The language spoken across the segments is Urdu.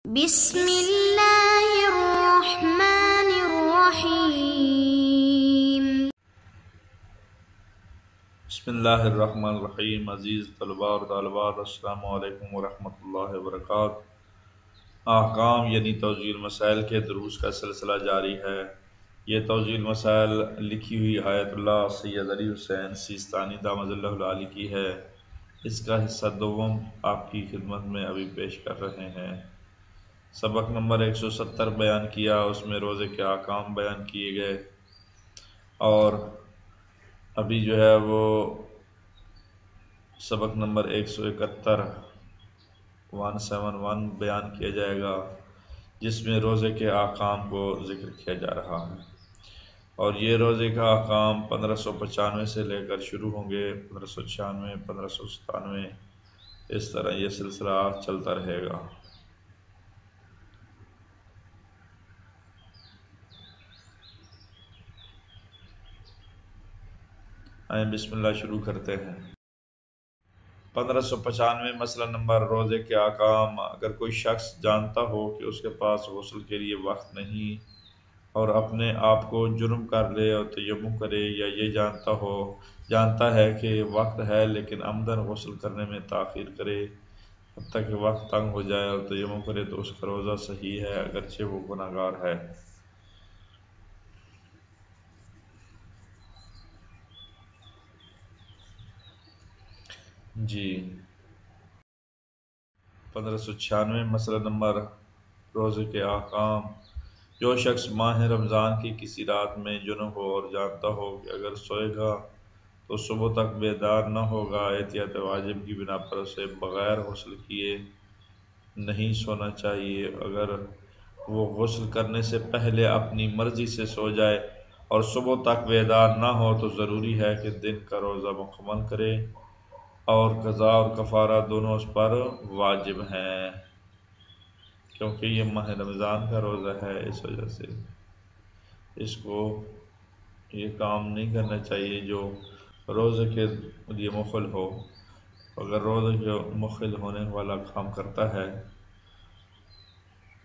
بسم اللہ الرحمن الرحیم۔ بسم اللہ الرحمن الرحیم۔ عزیز طلباء اور طالبات، السلام علیکم ورحمۃ اللہ وبرکاتہ۔ احکام یعنی توضیح المسائل کے دروس کا سلسلہ جاری ہے۔ یہ توضیح المسائل لکھی ہوئی آیت اللہ سید علی حسین سیستانی دامت اللہ العالی کی ہے۔ اس کا حصہ دوم آپ کی خدمت میں ابھی پیش کر رہے ہیں۔ سبق نمبر 170 بیان کیا، اس میں روزے کے احکام بیان کیے گئے، اور ابھی جو ہے وہ سبق نمبر 171 بیان کیا جائے گا، جس میں روزے کے احکام کو ذکر کیا جا رہا ہے۔ اور یہ روزے کا احکام 1595 سے لے کر شروع ہوں گے، 1596، 1597، اس طرح یہ سلسلہ چلتا رہے گا۔ آئیں بسم اللہ شروع کرتے ہیں۔ 1595 مسئلہ نمبر روزے کے احکام۔ اگر کوئی شخص جانتا ہو کہ اس کے پاس غسل کے لیے وقت نہیں اور اپنے آپ کو جرم کر لے اور تیمم کرے، یا یہ جانتا ہے کہ وقت ہے لیکن عمدن غسل کرنے میں تاخیر کرے حتیٰ کہ وقت تنگ ہو جائے اور تیمم کرے، تو اس کا روزہ صحیح ہے اگرچہ وہ گناہ گار ہے۔ جی 1596 مسئلہ نمبر روزے کے احکام۔ جو شخص ماہ رمضان کی کسی رات میں جنب ہو اور جانتا ہو کہ اگر سوئے گا تو صبح تک بیدار نہ ہوگا، احتیاط واجب کی بنا پر اسے بغیر غسل کیے نہیں سونا چاہیے۔ اگر وہ غسل کرنے سے پہلے اپنی مرضی سے سو جائے اور صبح تک بیدار نہ ہو تو ضروری ہے کہ دن کا روزہ مکمل کرے، اور قضاء اور کفارہ دونوں اس پر واجب ہیں، کیونکہ یہ ماہ رمضان کا روزہ ہے، اس وجہ سے اس کو یہ کام نہیں کرنا چاہیے جو روزے کے لیے مخل ہو۔ اگر روزے کے مخل ہونے والا کام کرتا ہے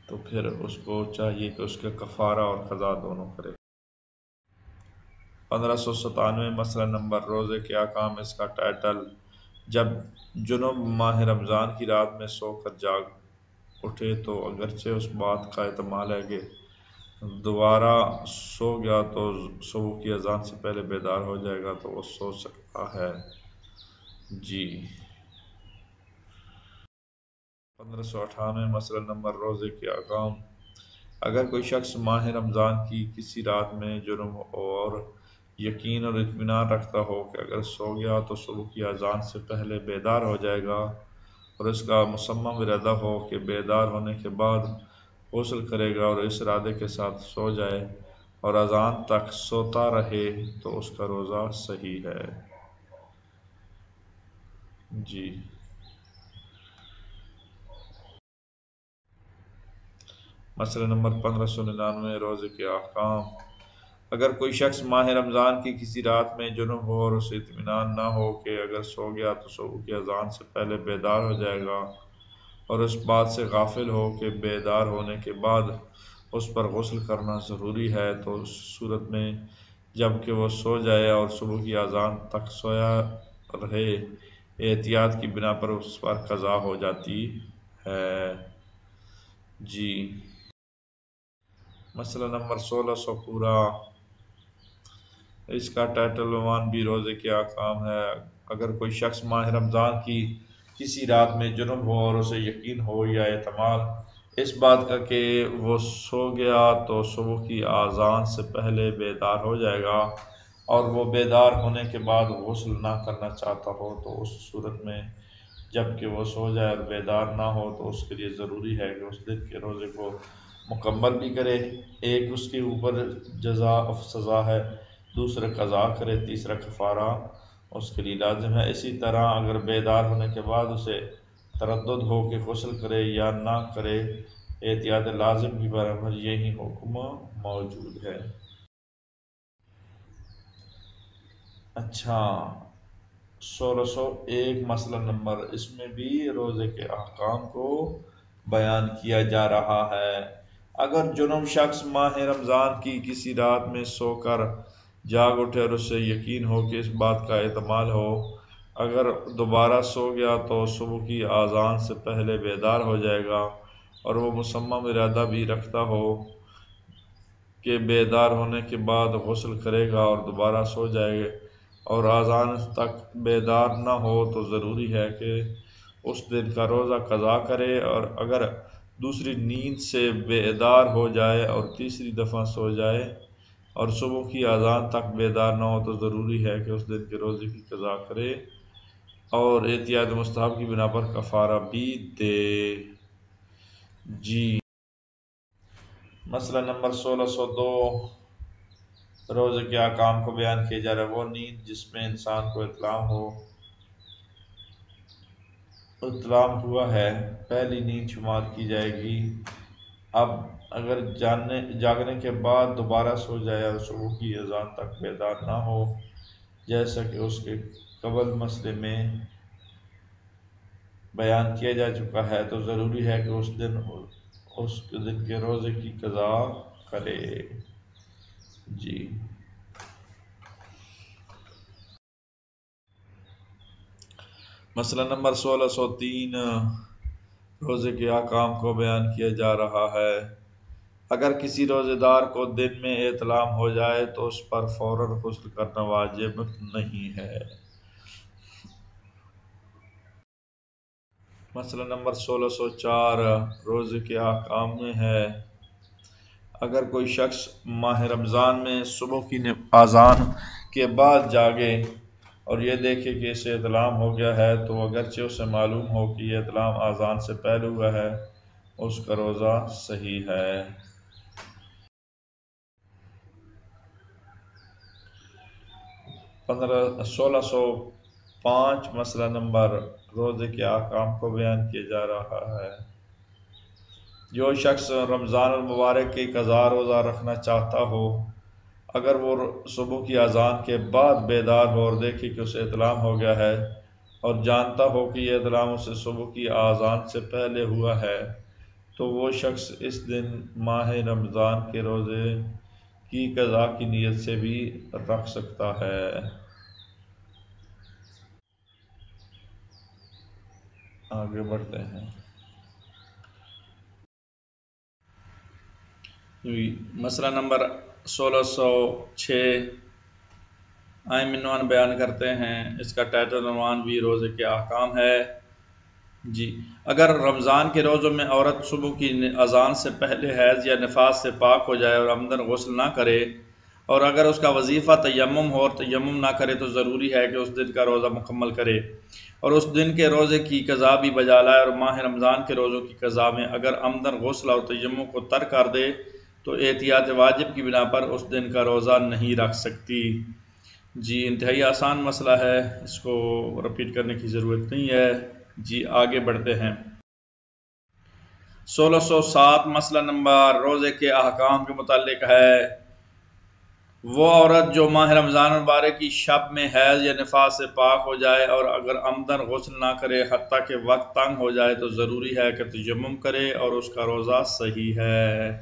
تو پھر اس کو چاہیے کہ اس کے کفارہ اور قضاء دونوں کرے۔ 1597 مسئلہ نمبر روزے کے احکام۔ اس کا ٹائٹل: جب جنب ماہ رمضان کی رات میں سو کر جاگ اٹھے تو اگرچہ اس بات کا احتمال ہے کہ دوبارہ سو گیا تو صبح کی اذان سے پہلے بیدار ہو جائے گا، تو وہ سو سکتا ہے۔ جی 1598 مسئلہ نمبر روزے کے احکام۔ اگر کوئی شخص ماہ رمضان کی کسی رات میں جنب ہو اور یقین اور اطمینان رکھتا ہو کہ اگر سو گیا تو صبح کی اذان سے پہلے بیدار ہو جائے گا، اور اس کا مصمم ارادہ ہو کہ بیدار ہونے کے بعد غسل کرے گا اور اس ارادے کے ساتھ سو جائے اور اذان تک سوتا رہے، تو اس کا روزہ صحیح ہے۔ جی مسئلہ نمبر 1599 روزے کے احکام۔ اگر کوئی شخص ماہ رمضان کی کسی رات میں جنب ہو اور اسے اطمینان نہ ہو کہ اگر سو گیا تو صبح کی اذان سے پہلے بیدار ہو جائے گا، اور اس بات سے غافل ہو کہ بیدار ہونے کے بعد اس پر غسل کرنا ضروری ہے، تو اس صورت میں جب کہ وہ سو جائے اور صبح کی اذان تک سویا رہے، احتیاط کی بنا پر اس پر قضا ہو جاتی ہے۔ جی مسئلہ نمبر 1600 پورا۔ اس کا ٹائٹل عنوان بھی روزے کے احکام ہے۔ اگر کوئی شخص ماہ رمضان کی کسی رات میں جنب ہو اور اسے یقین ہو یا احتمال اس بات کا کہ وہ سو گیا تو صبح کی اذان سے پہلے بیدار ہو جائے گا، اور وہ بیدار ہونے کے بعد غسل نہ کرنا چاہتا ہو، تو اس صورت میں جب کہ وہ سو جائے اور بیدار نہ ہو تو اس کے لیے ضروری ہے کہ اس دن کے روزے کو مکمل بھی کرے۔ ایک اس کے اوپر جزا و سزا ہے، دوسرا قضا کرے، تیسرا کفارہ اس کے لیے لازم ہے۔ اسی طرح اگر بیدار ہونے کے بعد اسے تردد ہو کہ غسل کرے یا نہ کرے، احتیاط لازم کی برابر یہی حکم موجود ہے۔ اچھا 1601 مسئلہ نمبر، اس میں بھی روزے کے احکام کو بیان کیا جا رہا ہے۔ اگر جنوب شخص ماہ رمضان کی کسی رات میں سو کر جاگ اٹھے اور اسے یقین ہو کہ اس بات کا احتمال ہو اگر دوبارہ سو گیا تو صبح کی اذان سے پہلے بیدار ہو جائے گا، اور وہ مصمم ارادہ بھی رکھتا ہو کہ بیدار ہونے کے بعد غسل کرے گا اور دوبارہ سو جائے گا، اور اذان تک بیدار نہ ہو تو ضروری ہے کہ اس دن کا روزہ قضا کرے، اور اگر دوسری نیند سے بیدار ہو جائے اور تیسری دفعہ سو جائے اور صبح کی اذان تک بیدار نہ ہو تو ضروری ہے کہ اس دن کے روزے کی قضا کرے اور احتیاط مستحب کی بنا پر کفارہ بھی دے۔ جی مسئلہ نمبر 1602 روزے کے احکام کو بیان کیا جا رہا ہے۔ وہ نیند جس میں انسان کو اطلاع ہوا ہے پہلی نیند شمار کی جائے گی۔ اب اگر جاگنے کے بعد دوبارہ سو جائے اور صبح کی اذان تک بیدار نہ ہو جیسا کہ اس کے قبل مسئلے میں بیان کیا جا چکا ہے تو ضروری ہے کہ اس دن کے روزے کی قضا کرے۔ جی مسئلہ نمبر 1603 روزے کے احکام کو بیان کیا جا رہا ہے۔ اگر کسی روزے دار کو دن میں احتلام ہو جائے تو اس پر فوراً غسل کرنا واجب نہیں ہے۔ مسئلہ نمبر 1604 روزے کے احکام میں ہے۔ اگر کوئی شخص ماہ رمضان میں صبح کی اذان کے بعد جاگے اور یہ دیکھے کہ اسے احتلام ہو گیا ہے تو اگرچہ اسے معلوم ہو کہ یہ احتلام اذان سے پہلے ہوا ہے اس کا روزہ صحیح ہے۔ 1605 مسئلہ نمبر روزے کے احکام کو بیان کیا جا رہا ہے۔ جو شخص رمضان المبارک کی قضا روزہ رکھنا چاہتا ہو اگر وہ صبح کی اذان کے بعد بیدار ہو اور دیکھے کہ اسے احتلام ہو گیا ہے اور جانتا ہو کہ یہ احتلام اسے صبح کی اذان سے پہلے ہوا ہے تو وہ شخص اس دن ماہ رمضان کے روزے کی قضا کی نیت سے بھی رکھ سکتا ہے۔ آگے بڑھتے ہیں۔ مسئلہ نمبر 1606 اہم عنوان بیان کرتے ہیں، اس کا ٹائٹل عنوان بھی روزے کے احکام ہے۔ جی اگر رمضان کے روزوں میں عورت صبح کی اذان سے پہلے حیض یا نفاس سے پاک ہو جائے اور عمدن غسل نہ کرے اور اگر اس کا وظیفہ تیمم ہو اور تیمم نہ کرے تو ضروری ہے کہ اس دن کا روزہ مکمل کرے اور اس دن کے روزے کی قضا بھی بجا لائے، اور ماہ رمضان کے روزوں کی قضا میں اگر عمدن غسل اور تیمم کو ترک کر دے تو احتیاط واجب کی بنا پر اس دن کا روزہ نہیں رکھ سکتی۔ جی انتہائی آسان مسئلہ ہے، اس کو رپیٹ کرنے کی ضرورت نہیں ہے۔ جی آگے بڑھتے ہیں۔ 1607 مسئلہ نمبر روزے کے احکام کے متعلق ہے۔ وہ عورت جو ماہ رمضان مبارک کی شب میں حیض یا نفاس سے پاک ہو جائے اور اگر عمدن غسل نہ کرے حتیٰ کہ وقت تنگ ہو جائے تو ضروری ہے کہ تیمم کرے اور اس کا روزہ صحیح ہے۔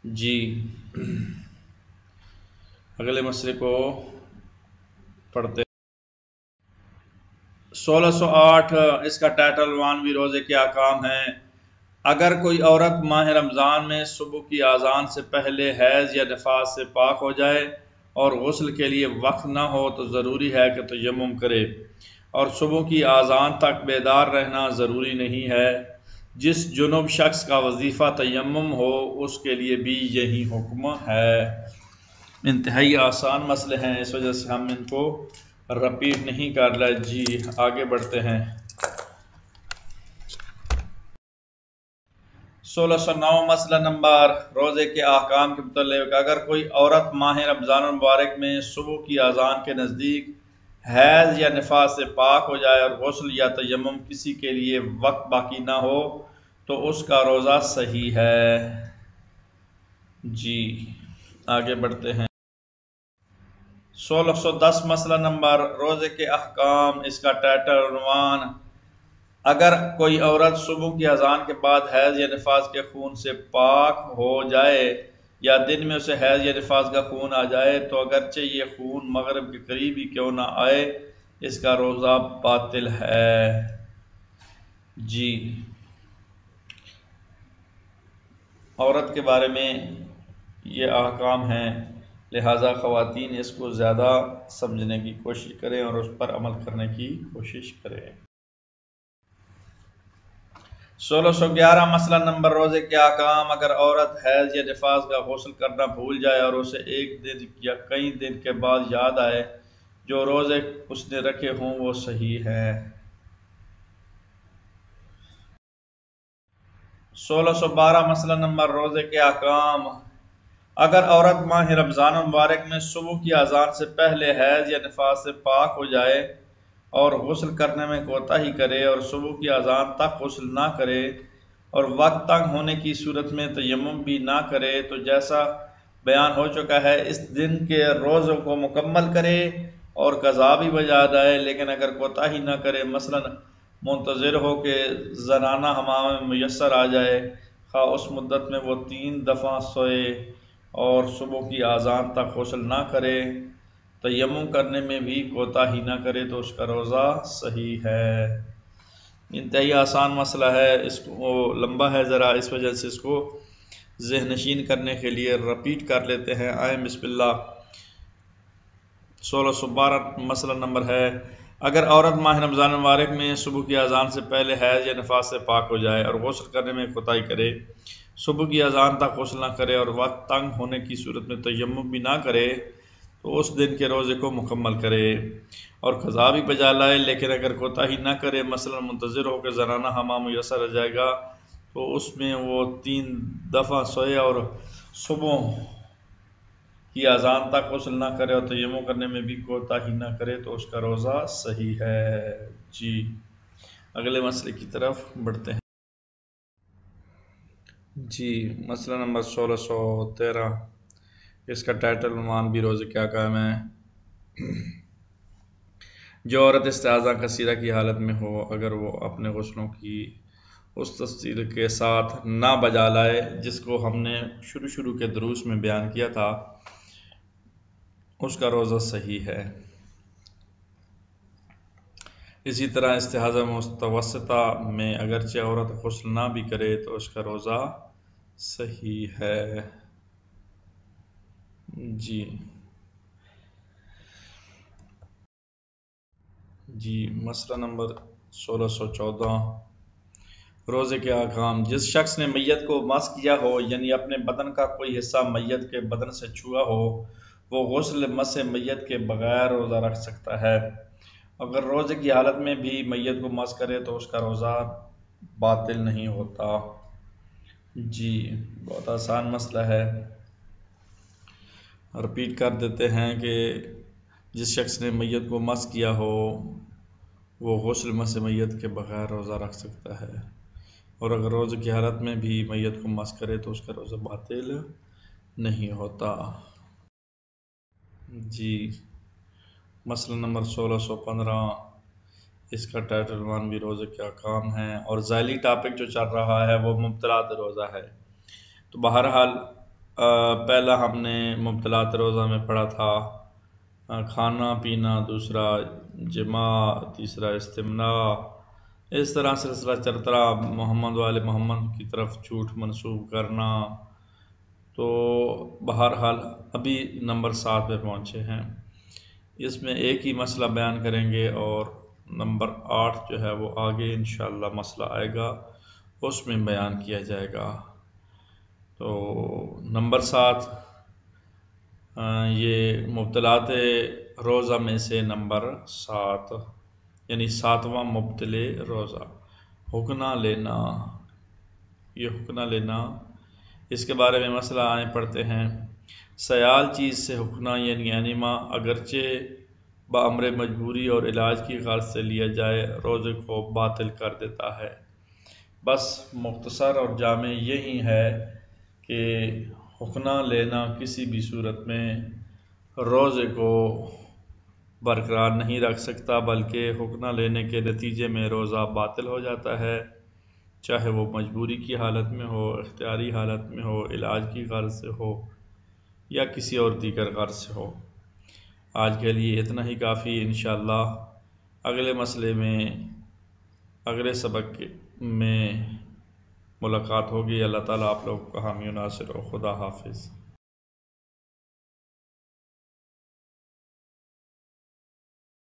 جی اگلے مسئلے کو پڑھتے ہیں۔ 1608 اس کا ٹائٹل عنوان بھی روزے کے احکام ہے۔ اگر کوئی عورت ماہ رمضان میں صبح کی اذان سے پہلے حیض یا نفاس سے پاک ہو جائے اور غسل کے لیے وقت نہ ہو تو ضروری ہے کہ تیمم کرے اور صبح کی اذان تک بیدار رہنا ضروری نہیں ہے۔ جس جنوب شخص کا وظیفہ تیمم ہو اس کے لیے بھی یہی حکم ہے۔ انتہائی آسان مسئلے ہیں، اس وجہ سے ہم ان کو رپیٹ نہیں کر رہے۔ جی آگے بڑھتے ہیں۔ 1609 مسئلہ نمبر روزے کے احکام کے متعلق اگر کوئی عورت ماہ رمضان المبارک میں صبح کی اذان کے نزدیک حیض یا نفاس سے پاک ہو جائے اور غسل یا تیمم کسی کے لیے وقت باقی نہ ہو تو اس کا روزہ صحیح ہے۔ جی آگے بڑھتے ہیں۔ 1610 مسئلہ نمبر روزے کے احکام، اس کا ٹائٹل عنوان اگر کوئی عورت صبح کی اذان کے بعد حیض یا نفاس کے خون سے پاک ہو جائے یا دن میں اسے حیض یا نفاس کا خون آ جائے تو اگرچہ یہ خون مغرب کے قریب ہی کیوں نہ آئے اس کا روزہ باطل ہے۔ جی عورت کے بارے میں یہ احکام ہیں، لہٰذا خواتین اس کو زیادہ سمجھنے کی کوشش کریں اور اس پر عمل کرنے کی کوشش کریں۔ 1611 مسئلہ نمبر روزے کے احکام۔ اگر عورت حیض یا نفاس کا غسل کرنا بھول جائے اور اسے ایک دن یا کئی دن کے بعد یاد آئے جو روزے اس نے رکھے ہوں وہ صحیح ہے۔ 1612 مسئلہ نمبر روزے کے احکام۔ اگر عورت ماہ رمضان المبارک میں صبح کی اذان سے پہلے حیض یا نفاس سے پاک ہو جائے اور غسل کرنے میں کوتاہی کرے اور صبح کی اذان تک غسل نہ کرے اور وقت تنگ ہونے کی صورت میں تیمم بھی نہ کرے تو جیسا بیان ہو چکا ہے اس دن کے روزوں کو مکمل کرے اور قضا بھی بجا لائے، لیکن اگر کوتاہی نہ کرے مثلا منتظر ہو کہ زنانہ حمام میں میسر آ جائے، خواہ اس مدت میں وہ 3 دفعہ سوئے اور صبح کی اذان تک غسل نہ کرے، تیمم کرنے میں بھی کوتاہی نہ کرے تو اس کا روزہ صحیح ہے۔ انتہائی آسان مسئلہ ہے، اس کو لمبا ہے ذرا، اس وجہ سے اس کو ذہن نشین کرنے کے لیے رپیٹ کر لیتے ہیں۔ آئیں بسم اللہ۔ 1612 مسئلہ نمبر ہے، اگر عورت ماہ رمضان المبارک میں صبح کی اذان سے پہلے حیض یا نفاس سے پاک ہو جائے اور غسل کرنے میں کوتاہی کرے، صبح کی اذان تک غسل نہ کرے اور وقت تنگ ہونے کی صورت میں تیمم بھی نہ کرے تو اس دن کے روزے کو مکمل کرے اور قضا بھی بجا لائے، لیکن اگر کوتاہی نہ کرے مثلا منتظر ہو کہ زنانہ حمام میسر آ جائے گا تو اس میں وہ 3 دفعہ سوئے اور صبح کی اذان تک غسل نہ کرے اور تیمم کرنے میں بھی کوتاہی نہ کرے تو اس کا روزہ صحیح ہے۔ جی اگلے مسئلے کی طرف بڑھتے ہیں۔ جی مسئلہ نمبر 1613، اس کا ٹائٹل عنوان بھی روزے کے احکام ہے۔ جو عورت استحاضہ کثیرہ کی حالت میں ہو اگر وہ اپنے غسلوں کی اس تفصیل کے ساتھ نہ بجا لائے جس کو ہم نے شروع کے دروس میں بیان کیا تھا، اس کا روزہ صحیح ہے۔ اسی طرح استحاضہ متوسطہ میں اگرچہ عورت غسل نہ بھی کرے تو اس کا روزہ صحیح ہے۔ جی مسئلہ نمبر 1614، روزے کے احکام۔ جس شخص نے میت کو مس کیا ہو یعنی اپنے بدن کا کوئی حصہ میت کے بدن سے چھوا ہو وہ غسل مس میت کے بغیر روزہ رکھ سکتا ہے۔ اگر روزے کی حالت میں بھی میت کو مس کرے تو اس کا روزہ باطل نہیں ہوتا۔ جی بہت آسان مسئلہ ہے، رپیٹ کر دیتے ہیں کہ جس شخص نے میت کو مس کیا ہو وہ غسل مس میت کے بغیر روزہ رکھ سکتا ہے، اور اگر روزے کی حالت میں بھی میت کو مس کرے تو اس کا روزہ باطل نہیں ہوتا۔ جی مسئلہ نمبر 1615، اس کا ٹائٹل عنوان بھی روزے کے احکام ہیں، اور ذیلی ٹاپک جو چل رہا ہے وہ مبطلات روزہ ہے۔ تو بہرحال پہلا ہم نے مبطلات روزہ میں پڑھا تھا کھانا پینا، دوسرا جماع، تیسرا استمناء، اس طرح سلسلہ چلتا رہا، محمد والے محمد کی طرف جھوٹ منسوب کرنا۔ تو بہرحال ابھی نمبر 7 پہ پہنچے ہیں، اس میں ایک ہی مسئلہ بیان کریں گے اور نمبر 8 جو ہے وہ آگے انشاءاللہ مسئلہ آئے گا اس میں بیان کیا جائے گا۔ تو نمبر 7 یہ مبطلات روزہ میں سے نمبر 7 یعنی 7واں مبطل روزہ، حکنا لینا۔ یہ حکنا لینا، اس کے بارے میں مسئلہ آئے پڑھتے ہیں۔ سیال چیز سے حکنا یعنی انیما اگرچہ بامر مجبوری اور علاج کی غرض سے لیا جائے روزے کو باطل کر دیتا ہے۔ بس مختصر اور جامع یہی ہے کہ حکنا لینا کسی بھی صورت میں روزے کو برقرار نہیں رکھ سکتا، بلکہ حکم نہ لینے کے نتیجے میں روزہ باطل ہو جاتا ہے، چاہے وہ مجبوری کی حالت میں ہو، اختیاری حالت میں ہو، علاج کی غرض سے ہو یا کسی اور دیگر غرض سے ہو۔ آج کے لیے اتنا ہی کافی، انشاءاللہ اگلے مسئلے میں اگلے سبق میں ملاقات ہوگی۔ اللہ تعالیٰ آپ لوگوں کو حامی و ناصر ہو۔ خدا حافظ۔